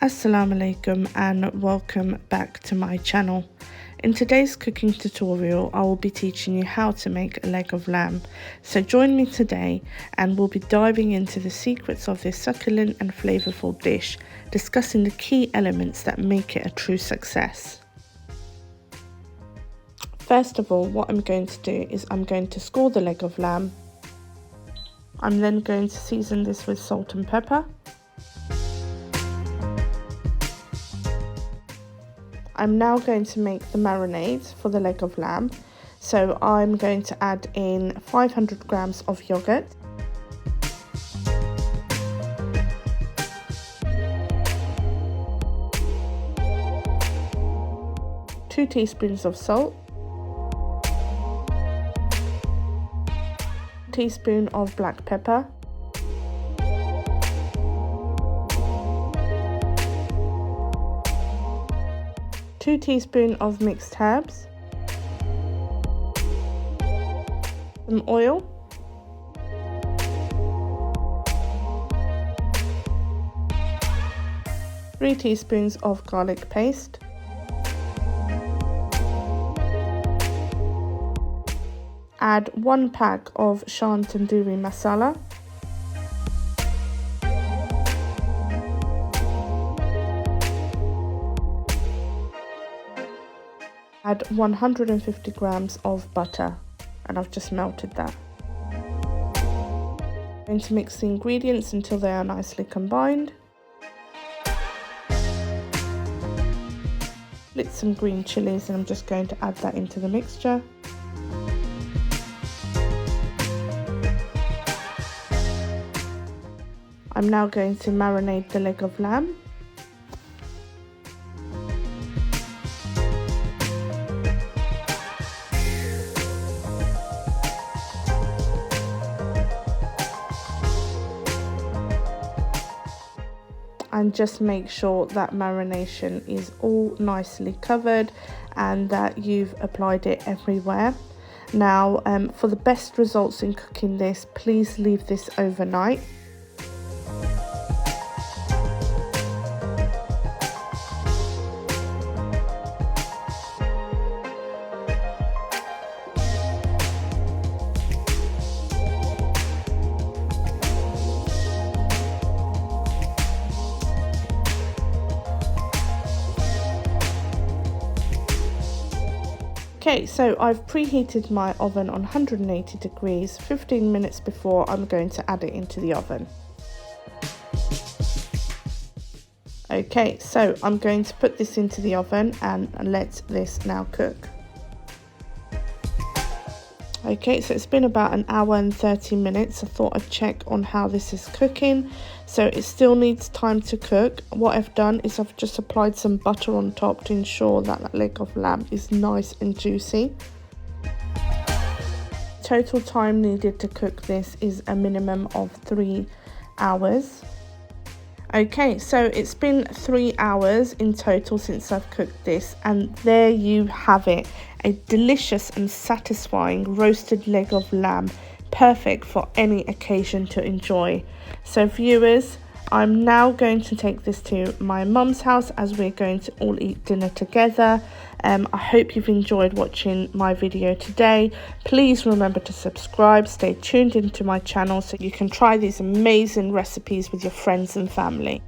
Assalamu alaikum and welcome back to my channel. In today's cooking tutorial, I will be teaching you how to make a leg of lamb. So join me today and we'll be diving into the secrets of this succulent and flavorful dish, discussing the key elements that make it a true success. First of all, what I'm going to do is I'm going to score the leg of lamb. I'm then going to season this with salt and pepper. I'm now going to make the marinade for the leg of lamb. So I'm going to add in 500 grams of yogurt, two teaspoons of salt, teaspoon of black pepper, two teaspoons of mixed herbs, some oil, three teaspoons of garlic paste, add 1 pack of Shan Tandoori masala, add 150 grams of butter, and I've just melted that. I'm going to mix the ingredients until they are nicely combined. Split some green chilies and I'm just going to add that into the mixture. I'm now going to marinate the leg of lamb. And just make sure that marination is all nicely covered and that you've applied it everywhere. Now, for the best results in cooking this, please leave this overnight. Okay, so I've preheated my oven on 180 degrees 15 minutes before I'm going to add it into the oven. Okay, so I'm going to put this into the oven and let this now cook. Okay, so it's been about an hour and 30 minutes. I thought I'd check on how this is cooking. So it still needs time to cook. What I've done is I've just applied some butter on top to ensure that that leg of lamb is nice and juicy. Total time needed to cook this is a minimum of 3 hours. Okay, so it's been 3 hours in total since I've cooked this, and there you have it, a delicious and satisfying roasted leg of lamb, perfect for any occasion to enjoy. So viewers, I'm now going to take this to my mum's house as we're going to all eat dinner together. I hope you've enjoyed watching my video today. Please remember to subscribe, stay tuned into my channel so you can try these amazing recipes with your friends and family.